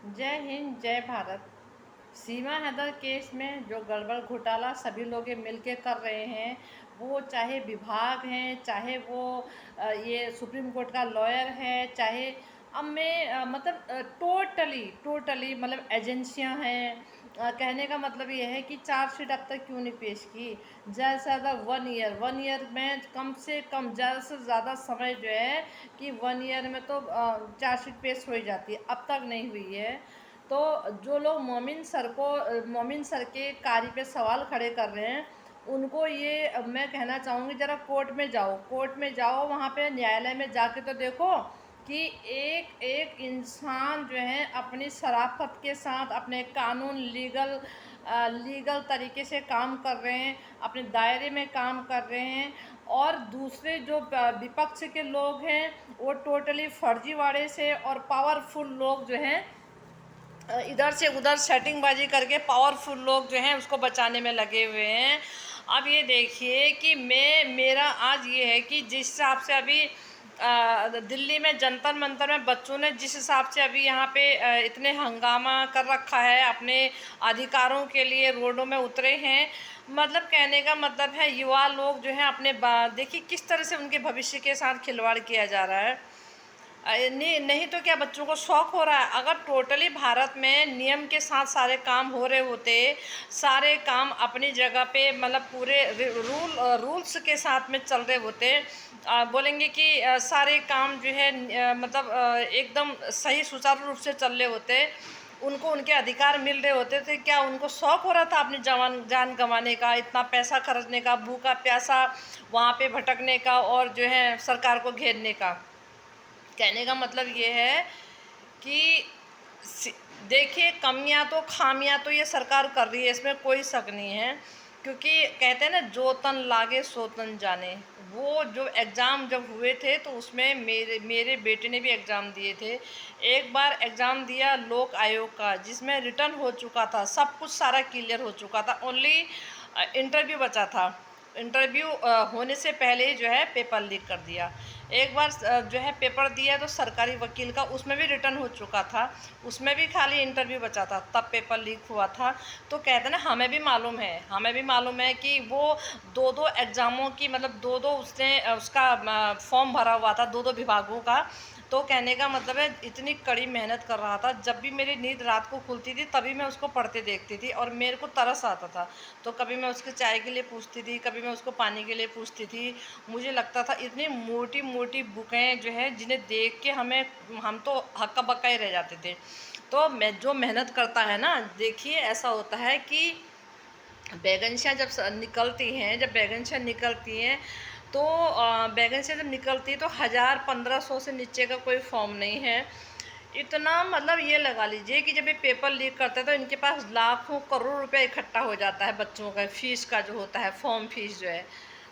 जय हिंद, जय भारत। सीमा हैदर केस में जो गड़बड़ घोटाला सभी लोग ये मिलके कर रहे हैं, वो चाहे विभाग हैं, चाहे वो ये सुप्रीम कोर्ट का लॉयर है, चाहे अब मैं मतलब टोटली टोटली मतलब एजेंसियां हैं। कहने का मतलब ये है कि चार्जशीट अब तक क्यों नहीं पेश की। ज़्यादा से ज़्यादा 1 ईयर में कम से कम ज़्यादा से ज़्यादा समय जो है कि 1 ईयर में तो चार्जशीट पेश हो ही जाती है, अब तक नहीं हुई है। तो जो लोग मोमिन सर के कार्य पे सवाल खड़े कर रहे हैं, उनको ये मैं कहना चाहूँगी, ज़रा कोर्ट में जाओ, वहाँ पे न्यायालय में जाके तो देखो कि एक एक इंसान जो है अपनी शराफत के साथ अपने कानून लीगल तरीके से काम कर रहे हैं, अपने दायरे में काम कर रहे हैं। और दूसरे जो विपक्ष के लोग हैं, वो टोटली फर्जीवाड़े से और पावरफुल लोग जो हैं इधर से उधर सेटिंगबाजी करके पावरफुल लोग जो हैं उसको बचाने में लगे हुए हैं। अब ये देखिए कि मेरा आज ये है कि जिस हिसाब से अभी दिल्ली में जंतर मंतर में बच्चों ने जिस हिसाब से अभी यहाँ पे इतने हंगामा कर रखा है, अपने अधिकारों के लिए रोडों में उतरे हैं। मतलब कहने का मतलब है युवा लोग जो हैं अपने देखिए किस तरह से उनके भविष्य के साथ खिलवाड़ किया जा रहा है। नहीं नहीं तो क्या बच्चों को शौक हो रहा है? अगर टोटली भारत में नियम के साथ सारे काम हो रहे होते, सारे काम अपनी जगह पे मतलब पूरे रूल्स के साथ में चल रहे होते, बोलेंगे कि सारे काम जो है मतलब एकदम सही सुचारू रूप से चल रहे होते, उनको उनके अधिकार मिल रहे होते, तो क्या उनको शौक हो रहा था अपनी जान गंवाने का, इतना पैसा खर्चने का, भूखा प्यासा वहाँ पे भटकने का और जो है सरकार को घेरने का? कहने का मतलब ये है कि देखिए कमियां तो खामियां तो ये सरकार कर रही है, इसमें कोई शक नहीं है। क्योंकि कहते हैं ना, जो तन लागे सो तन जाने। वो जो एग्ज़ाम जब हुए थे तो उसमें मेरे मेरे बेटे ने भी एग्ज़ाम दिए थे। एक बार एग्ज़ाम दिया लोक आयोग का, जिसमें रिटर्न हो चुका था, सब कुछ सारा क्लियर हो चुका था, ओनली इंटरव्यू बचा था। इंटरव्यू होने से पहले ही जो है पेपर लीक कर दिया। एक बार जो है पेपर दिया तो सरकारी वकील का, उसमें भी रिटर्न हो चुका था, उसमें भी खाली इंटरव्यू बचा था, तब पेपर लीक हुआ था। तो कहते हैं ना, हमें भी मालूम है कि वो दो दो एग्ज़ामों की मतलब दो दो उसने उसका फॉर्म भरा हुआ था, दो दो विभागों का। तो कहने का मतलब है इतनी कड़ी मेहनत कर रहा था, जब भी मेरी नींद रात को खुलती थी तभी मैं उसको पढ़ते देखती थी और मेरे को तरस आता था। तो कभी मैं उसके चाय के लिए पूछती थी, कभी मैं उसको पानी के लिए पूछती थी। मुझे लगता था इतनी मोटी मोटी बुकें जो हैं, जिन्हें देख के हम तो हक्का बक्का ही रह जाते थे। तो मैं जो मेहनत करता है ना, देखिए ऐसा होता है कि जब वैकेंसियाँ निकलती हैं तो वैकेंसियाँ जब निकलती है तो 1000-1500 से नीचे का कोई फॉर्म नहीं है। इतना मतलब ये लगा लीजिए कि जब ये पेपर लीक करते हैं तो इनके पास लाखों करोड़ रुपया इकट्ठा हो जाता है बच्चों का फीस का जो होता है, फॉर्म फीस जो है।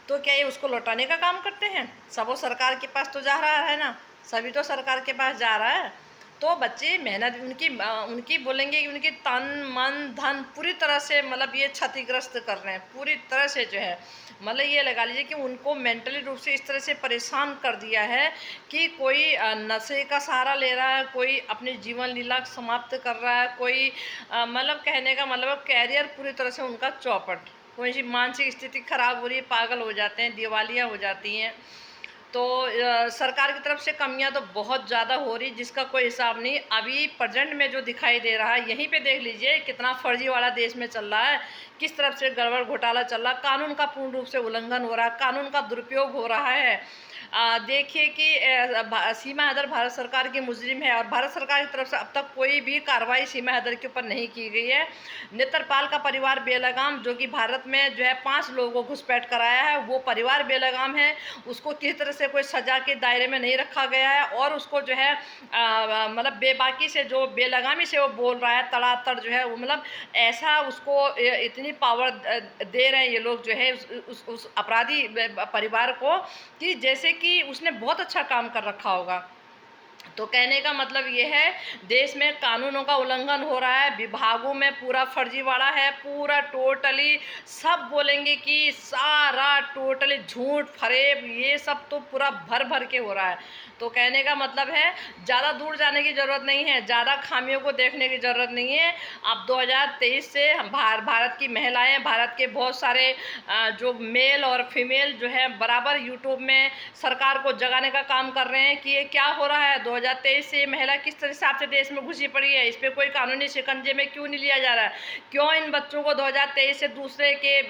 तो क्या ये उसको लौटाने का काम करते हैं? सब वो सरकार के पास तो जा रहा है ना, सभी तो सरकार के पास जा रहा है। तो बच्चे मेहनत उनकी बोलेंगे कि उनकी तन मन धन पूरी तरह से मतलब ये क्षतिग्रस्त कर रहे हैं, पूरी तरह से जो है मतलब ये लगा लीजिए कि उनको मेंटली रूप से इस तरह से परेशान कर दिया है कि कोई नशे का सहारा ले रहा है, कोई अपनी जीवन लीला समाप्त कर रहा है, कोई मतलब कहने का मतलब कैरियर पूरी तरह से उनका चौपट, कोई सी मानसिक स्थिति खराब हो रही है, पागल हो जाते हैं, दिवालियाँ हो जाती हैं। तो सरकार की तरफ से कमियां तो बहुत ज़्यादा हो रही, जिसका कोई हिसाब नहीं। अभी प्रेजेंट में जो दिखाई दे रहा है, यहीं पे देख लीजिए कितना फर्जीवाड़ा देश में चल रहा है, किस तरफ से गड़बड़ घोटाला चल रहा है, कानून का पूर्ण रूप से उल्लंघन हो रहा है, कानून का दुरुपयोग हो रहा है। देखिए कि सीमा हैदर भारत सरकार की मुजरिम है और भारत सरकार की तरफ से अब तक कोई भी कार्रवाई सीमा हैदर के ऊपर नहीं की गई है। नेत्रपाल का परिवार बेलगाम, जो कि भारत में जो है 5 लोगों को घुसपैठ कराया है, वो परिवार बेलगाम है। उसको किसी तरह से कोई सजा के दायरे में नहीं रखा गया है और उसको जो है मतलब बेबाकी से जो बेलगामी से वो बोल रहा है, तड़ातड़ जो है वो मतलब ऐसा उसको इतनी पावर दे रहे हैं ये लोग जो है उस अपराधी परिवार को, कि जैसे कि उसने बहुत अच्छा काम कर रखा होगा। तो कहने का मतलब ये है, देश में कानूनों का उल्लंघन हो रहा है, विभागों में पूरा फर्जीवाड़ा है, पूरा टोटली सब बोलेंगे कि सारा टोटली झूठ फरेब ये सब तो पूरा भर भर के हो रहा है। तो कहने का मतलब है ज़्यादा दूर जाने की ज़रूरत नहीं है, ज़्यादा खामियों को देखने की ज़रूरत नहीं है। अब 2023 से हम भारत की महिलाएं, भारत के बहुत सारे जो मेल और फीमेल जो है बराबर यूट्यूब में सरकार को जगाने का काम कर रहे हैं कि ये क्या हो रहा है। 2023 से महिला किस हिसाब से देश में घुसी पड़ी है, इस पर कोई कानूनी शिकंजे में क्यों नहीं लिया जा रहा है, क्यों इन बच्चों को 2023 से दूसरे के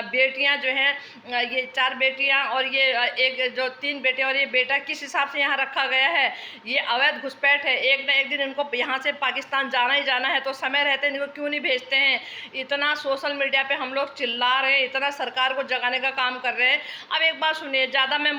बेटियां जो हैं, ये 4 बेटियां और ये एक जो 3 बेटे और ये बेटा किस हिसाब से यहाँ रखा गया है। ये अवैध घुसपैठ है। एक न एक दिन इनको यहाँ से पाकिस्तान जाना ही जाना है, तो समय रहते इनको क्यों नहीं भेजते हैं। इतना सोशल मीडिया पे हम लोग चिल्ला रहे हैं, इतना सरकार को जगाने का काम कर रहे हैं। अब एक बात सुनिए, ज़्यादा मैं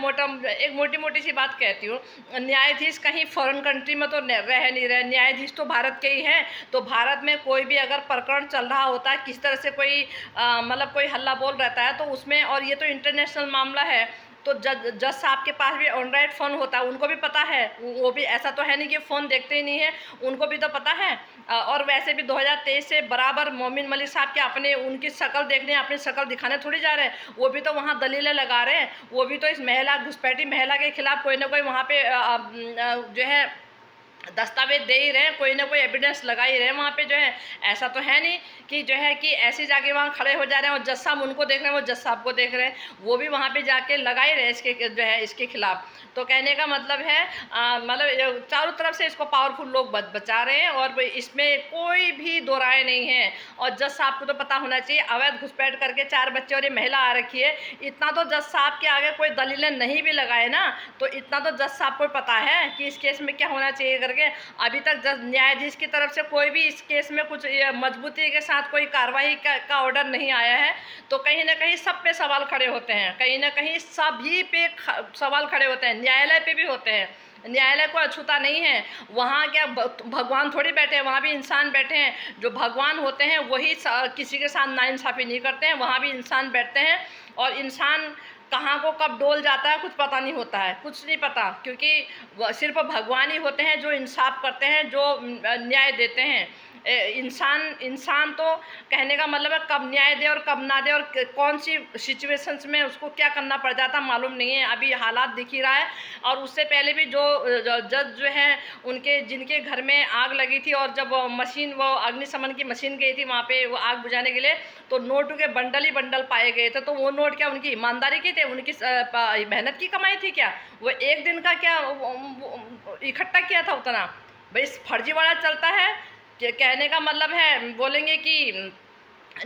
एक मोटी मोटी सी बात कहती हूँ, न्यायाधीश कहीं फॉरेन कंट्री में तो रह नहीं रहे, न्यायाधीश तो भारत के ही हैं। तो भारत में कोई भी अगर प्रकरण चल रहा होता है, किस तरह से कोई मतलब कोई हल्ला बोल रहता है, तो उसमें, और ये तो इंटरनेशनल मामला है, तो जज साहब के पास भी एंड्रॉयड फ़ोन होता है, उनको भी पता है। वो भी ऐसा तो है नहीं कि फ़ोन देखते ही नहीं है, उनको भी तो पता है। और वैसे भी 2023 से बराबर मोमिन मलिक साहब के अपने उनकी शक्ल देखने, अपनी शक्ल दिखाने थोड़ी जा रहे हैं। वो भी तो वहाँ दलीलें लगा रहे हैं, वो भी तो इस महिला, घुसपैठी महिला के खिलाफ कोई ना कोई वहाँ पे जो है दस्तावेज दे ही रहे हैं, कोई ना कोई एविडेंस लगा ही रहे हैं वहाँ पे जो है। ऐसा तो है नहीं कि जो है कि ऐसी जाके वहाँ खड़े हो जा रहे हैं और जज साहब उनको देख रहे हैं, वो जज साहब को देख रहे हैं, वो भी वहाँ पे जाके लगा ही रहे हैं इसके जो है इसके खिलाफ। तो कहने का मतलब है मतलब चारों तरफ से इसको पावरफुल लोग बचा रहे हैं और इसमें कोई भी दो राय नहीं है। और जज साहब को तो पता होना चाहिए, अवैध घुसपैठ करके 4 बच्चे और ये महिला आ रखी है, इतना तो जज साहब के आगे कोई दलीलें नहीं भी लगाए ना, तो इतना तो जज साहब को पता है कि इस केस में क्या होना चाहिए करके। अभी तक न्यायाधीश की तरफ से कोई भी इस केस में कुछ मजबूती के साथ कोई कार्रवाई का ऑर्डर नहीं आया है। तो कहीं ना कहीं सब पे सवाल खड़े होते हैं, कहीं ना कहीं सभी पे सवाल खड़े होते हैं, न्यायालय पे भी होते हैं। न्यायालय को अछूता नहीं है, वहाँ क्या भगवान थोड़ी बैठे हैं, वहाँ भी इंसान बैठे हैं। जो भगवान होते हैं वही किसी के साथ नाइंसाफ़ी नहीं करते हैं, वहाँ भी इंसान बैठते हैं। और इंसान कहाँ को कब डोल जाता है कुछ पता नहीं होता है, कुछ नहीं पता, क्योंकि सिर्फ भगवान ही होते हैं जो इंसाफ करते हैं, जो न्याय देते हैं। इंसान तो कहने का मतलब है कब न्याय दे और कब ना दे और कौन सी सिचुएशंस में उसको क्या करना पड़ जाता मालूम नहीं है। अभी हालात दिख ही रहा है। और उससे पहले भी जो जज जो हैं उनके जिनके घर में आग लगी थी और जब मशीन वो अग्निशमन की मशीन गई थी वहाँ पे वो आग बुझाने के लिए, तो नोटों के बंडल ही बंडल पाए गए थे। तो वो नोट क्या उनकी ईमानदारी के थे, उनकी मेहनत की कमाई थी क्या? वो एक दिन का क्या इकट्ठा किया था उतना? भाई फर्जीवाड़ा चलता है। कहने का मतलब है बोलेंगे कि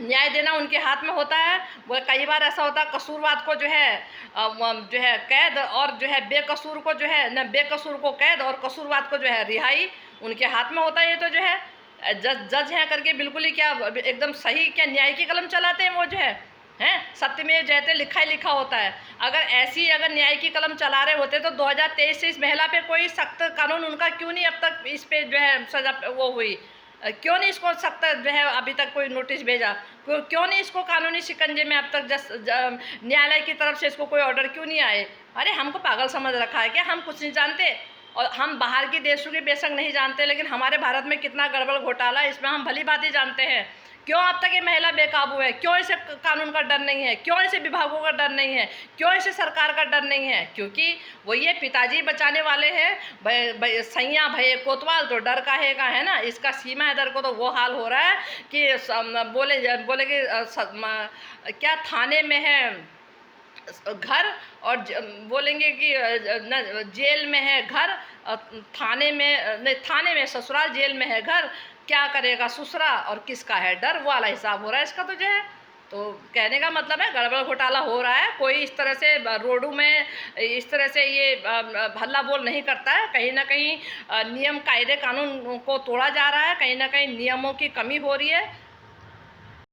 न्याय देना उनके हाथ में होता है। वो कई बार ऐसा होता है कसूरवाद को जो है कैद, और जो है बेकसूर को जो है न बेकसूर को कैद और कसूरवाद को जो है रिहाई उनके हाथ में होता है। ये तो जो है जज हैं करके बिल्कुल ही क्या एकदम सही क्या न्याय की कलम चलाते हैं वो जो है सत्यमेव जयते लिखा ही लिखा होता है। अगर न्याय की कलम चला रहे होते तो 2023 से इस महिला पे कोई सख्त कानून उनका क्यों नहीं अब तक इस पे जो है सजा वो हुई, क्यों नहीं इसको सख्त जो है अभी तक कोई नोटिस भेजा, क्यों नहीं इसको कानूनी शिकंजे में अब तक न्यायालय की तरफ से इसको कोई ऑर्डर क्यों नहीं आए? अरे हमको पागल समझ रखा है क्या? हम कुछ नहीं जानते? और हम बाहर के देशों के बेशक नहीं जानते, लेकिन हमारे भारत में कितना गड़बड़ घोटाला है इसमें हम भली बात ही जानते हैं। क्यों अब तक ये महिला बेकाबू है? क्यों इसे कानून का डर नहीं है? क्यों इसे विभागों का डर नहीं है? क्यों इसे सरकार का डर नहीं है? क्योंकि वो ये पिताजी बचाने वाले हैं। सैया भये कोतवाल तो डर काहेगा, है ना। इसका सीमा है डर को तो वो हाल हो रहा है कि बोले कि क्या थाने में है घर और बोलेंगे कि जेल में है घर, थाने में ससुराल, जेल में है घर, क्या करेगा ससुरा और किसका है डर, वो वाला हिसाब हो रहा है इसका तो जो है। तो कहने का मतलब है गड़बड़ घोटाला हो रहा है। कोई इस तरह से रोडों में इस तरह से ये हल्ला बोल नहीं करता है। कहीं ना कहीं नियम कायदे कानून को तोड़ा जा रहा है, कहीं ना कहीं नियमों की कमी हो रही है।